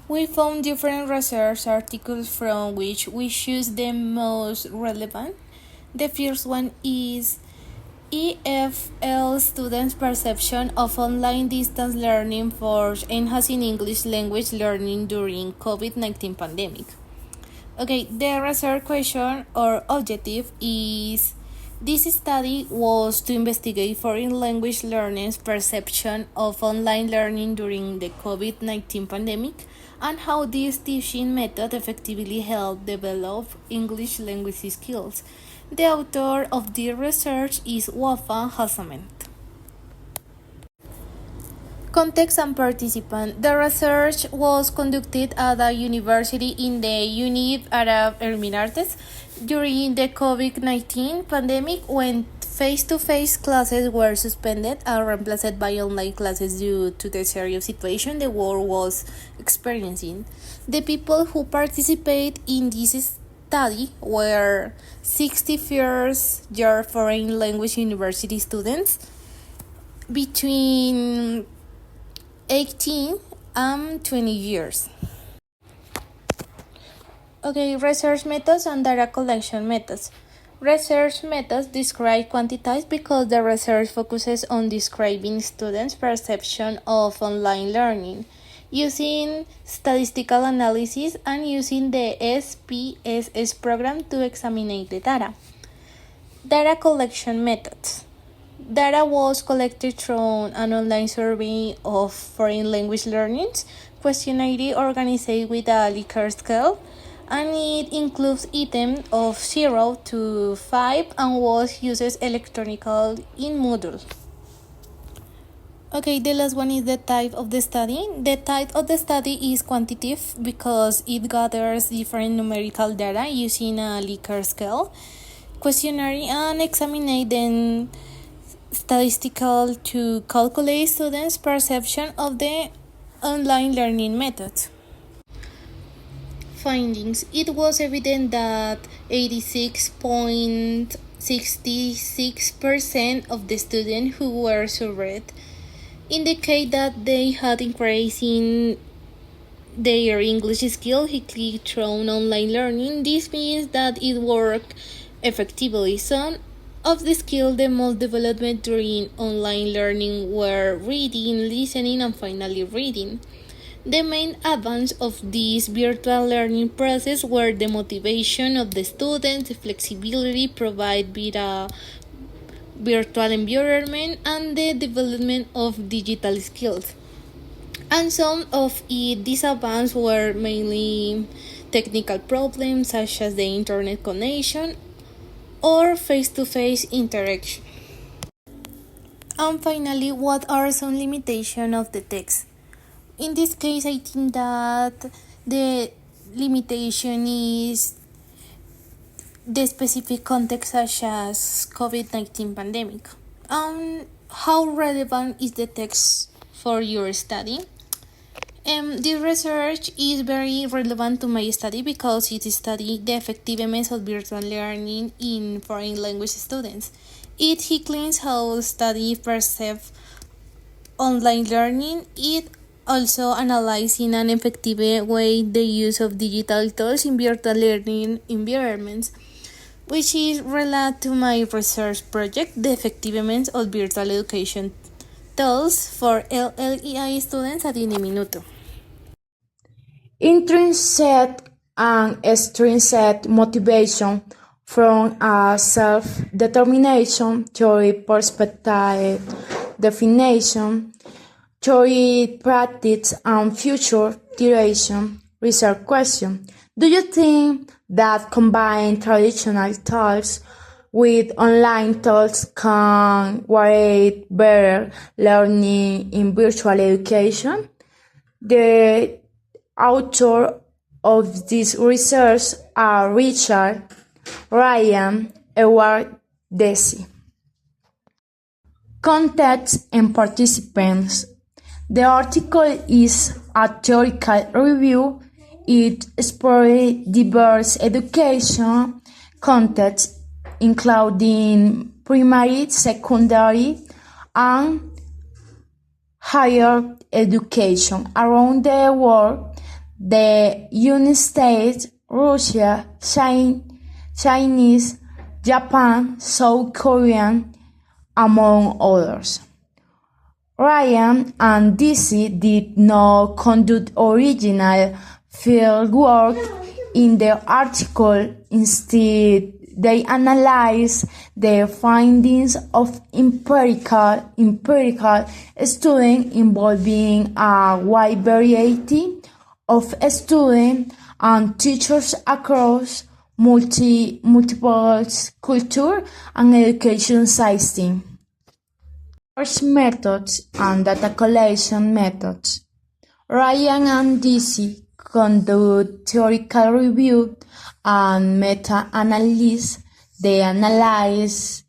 We found different research articles from which we choose the most relevant. The first one is EFL students' perception of online distance learning for enhancing English language learning during COVID-19 pandemic. Okay, the research question or objective is this study was to investigate foreign language learners' perception of online learning during the COVID-19 pandemic and how this teaching method effectively helped develop English language skills. The author of the research is Wafa Hassament. Context and participant. The research was conducted at a university in the United Arab Emirates during the COVID-19 pandemic when face-to-face classes were suspended and replaced by online classes due to the serious situation the world was experiencing. The people who participated in this study were 60 first-year foreign language university students between 18 and 20 years. Okay, research methods and data collection methods. Research methods describe quantities because the research focuses on describing students' perception of online learning, using statistical analysis and using the SPSS program to examine the data. Data collection methods. Data was collected through an online survey of foreign language learners, questionnaire organized with a Likert scale, and it includes items of 0 to 5 and was used electronically in Moodle. Okay, the last one is the type of the study. The type of the study is quantitative because it gathers different numerical data using a Likert scale, questionnaire, and examine then statistical to calculate students' perception of the online learning methods. Findings. It was evident that 86.66% of the students who were surveyed indicate that they had increased in their English skill through online learning. This means that it worked effectively. Some of the skills the most developed during online learning were reading, listening, and finally reading. The main advance of this virtual learning process were the motivation of the students, the flexibility provided by a virtual environment, and the development of digital skills. And some of these advances were mainly technical problems such as the internet connection or face-to-face interaction. And finally, what are some limitations of the text? In this case, I think that the limitation is the specific context such as COVID-19 pandemic. How relevant is the text for your study? This research is very relevant to my study because it studies the effectiveness of virtual learning in foreign language students. It explains how study perceive online learning. It also analyzes in an effective way the use of digital tools in virtual learning environments, which is related to my research project, the effectiveness of virtual education tools for LLEI students at Uniminuto. Intrinsic and extrinsic motivation from a self-determination theory perspective definition, theory practice, and future duration research question. Do you think that combining traditional tools with online tools can create better learning in virtual education? The author of this research are Richard, Ryan, Edward, Desi. Context and participants. The article is a theoretical review. It explores diverse education contexts, including primary, secondary, and higher education around the world. the United States, Russia, Chinese, Japan, South Korea, among others. Ryan and Dizzy did not conduct original field work in the article. Instead, they analyzed the findings of empirical studying involving a wide variety of students and teachers across multiple culture and education systems. Search methods and data collection methods. Ryan and Dizzy conduct theoretical review and meta-analysis. They analyze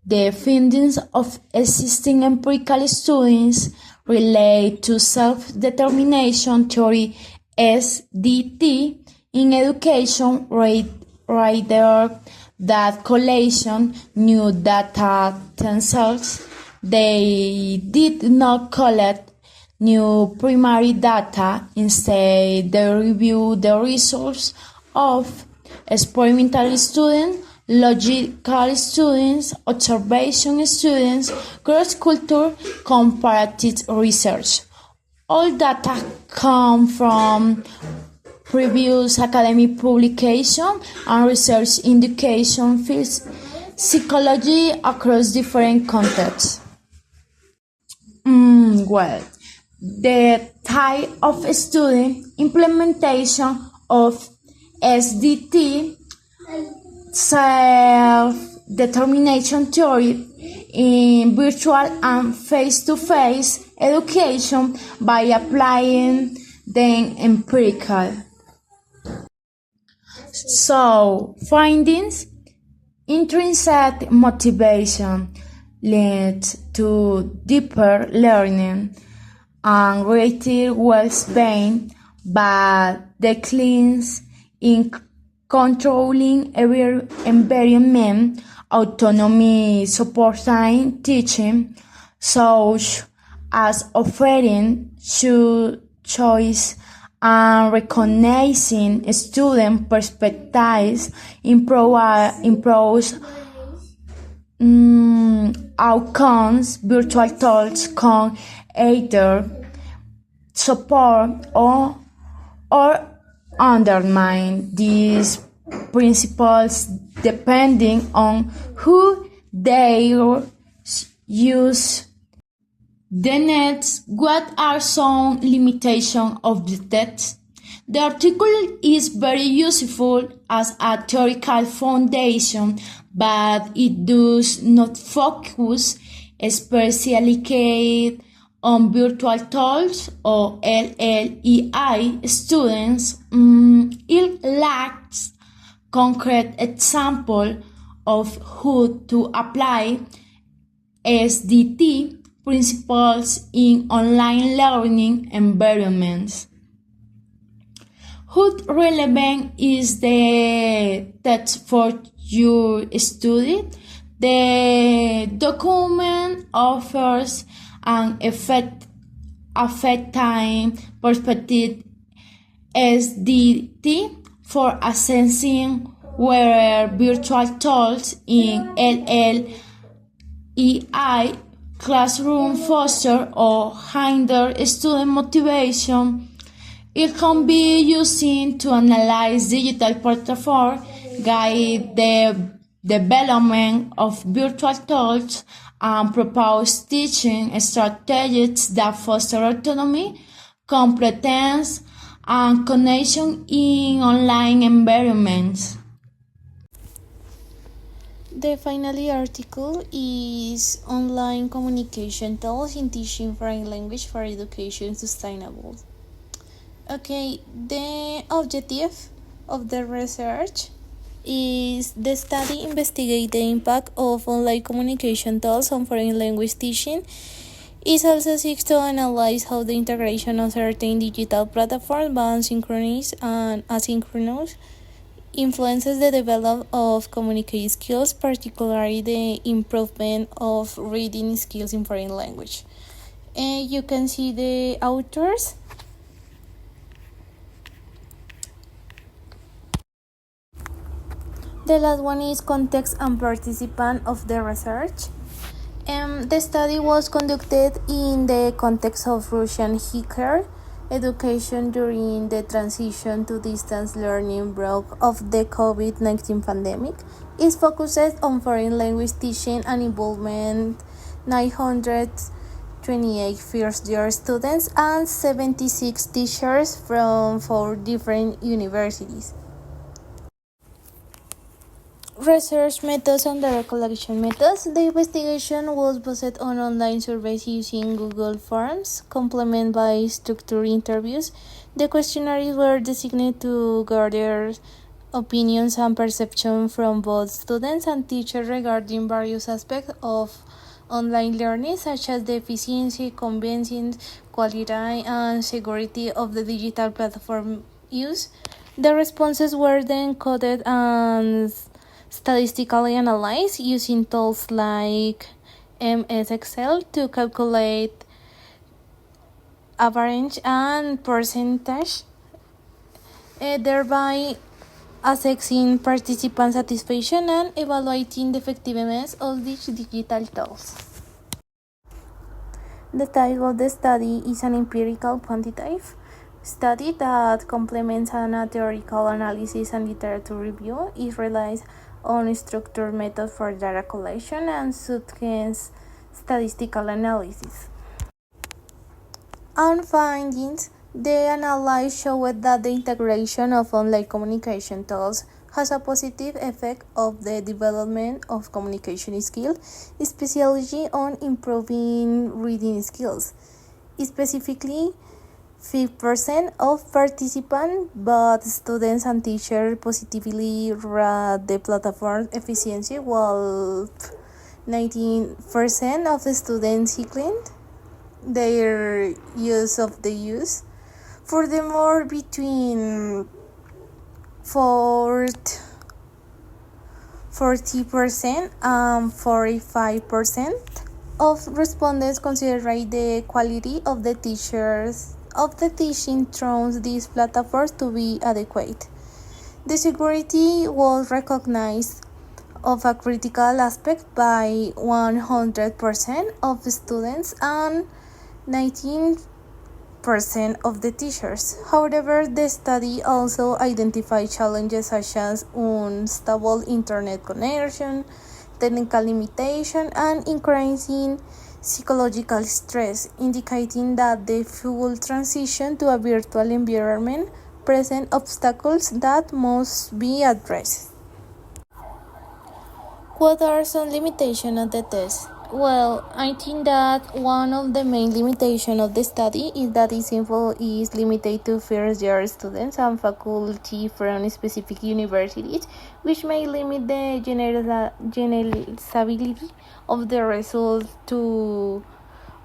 the findings of existing empirical studies related to self-determination theory (SDT) in education rather than collection new data themselves. They did not collect new primary data. Instead, they reviewed the results of experimental students, logical students, observation students, cross-cultural comparative research. All data come from previous academic publication and research in education fields, psychology across different contexts. Well, the type of student implementation of SDT, self-determination theory, in virtual and face-to-face education by applying the empirical. So, findings: intrinsic motivation leads to deeper learning and greater well-being, but declines in controlling environment, autonomy, supporting teaching, such as offering choice and recognizing student perspectives improves outcomes. Virtual tools can either support or undermine these principles depending on who they use. Then next, what are some limitations of the text? The article is very useful as a theoretical foundation, but it does not focus specifically on virtual tools or LLEI students. It lacks concrete example of how to apply SDT principles in online learning environments. How relevant is the text for your study? The document offers an effective perspective SDT for assessing whether virtual tools in LLEI classroom foster or hinder student motivation. It can be used to analyze digital platforms, guide the development of virtual tools, and propose teaching strategies that foster autonomy, competence, and connection in online environments. The final article is Online Communication Tools in Teaching Foreign Language for Education Sustainable. Okay, the objective of the research is the study investigate the impact of online communication tools on foreign language teaching. It also seeks to analyze how the integration of certain digital platforms, both synchronous and asynchronous, influences the development of communication skills, particularly the improvement of reading skills in foreign language. You can see the authors. The last one is context and participant of the research. The study was conducted in the context of Russian higher education during the transition to distance learning break of the COVID-19 pandemic. It focuses on foreign language teaching and involvement 928 first-year students and 76 teachers from 4 different universities. Research methods and data collection methods. The investigation was based on online surveys using Google Forms, complemented by structured interviews. The questionnaires were designed to gather opinions and perception from both students and teachers regarding various aspects of online learning, such as the efficiency, convenience, quality, and security of the digital platform use. The responses were then coded and statistically analyzed using tools like MS Excel to calculate average and percentage, thereby assessing participant satisfaction and evaluating the effectiveness of these digital tools. The type of the study is an empirical quantitative study that complements a theoretical analysis and literature review. It relies on a structured method for data collection and subsequent statistical analysis. On findings, the analysis showed that the integration of online communication tools has a positive effect of the development of communication skills, especially on improving reading skills. Specifically, 5% of participants, both students and teachers, positively rate the platform's efficiency, while 19% of the students declined their use of the use. Furthermore, between 40% and 45% of respondents consider the quality of the teaching through these platforms to be adequate. The security was recognized of a critical aspect by 100% of students and 19% of the teachers. However, the study also identified challenges such as unstable internet connection, technical limitation, and increasing psychological stress, indicating that the full transition to a virtual environment presents obstacles that must be addressed. What are some limitations of the test? Well, I think that one of the main limitations of the study is that its info is limited to first-year students and faculty from specific universities, which may limit the generalizability of the results to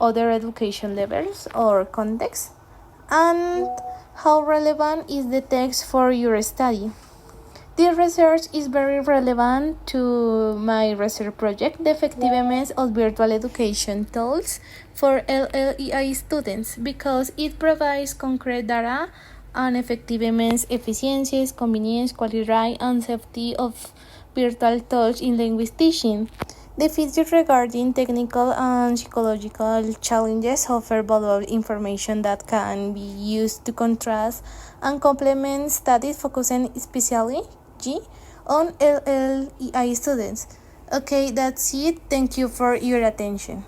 other education levels or contexts. And how relevant is the text for your study? This research is very relevant to my research project, the effectiveness of virtual education tools for LLEI students, because it provides concrete data on effectiveness, efficiencies, convenience, quality, and safety of virtual tools in language teaching. The features regarding technical and psychological challenges offer valuable information that can be used to contrast and complement studies focusing especially on LLEI students. Okay, that's it. Thank you for your attention.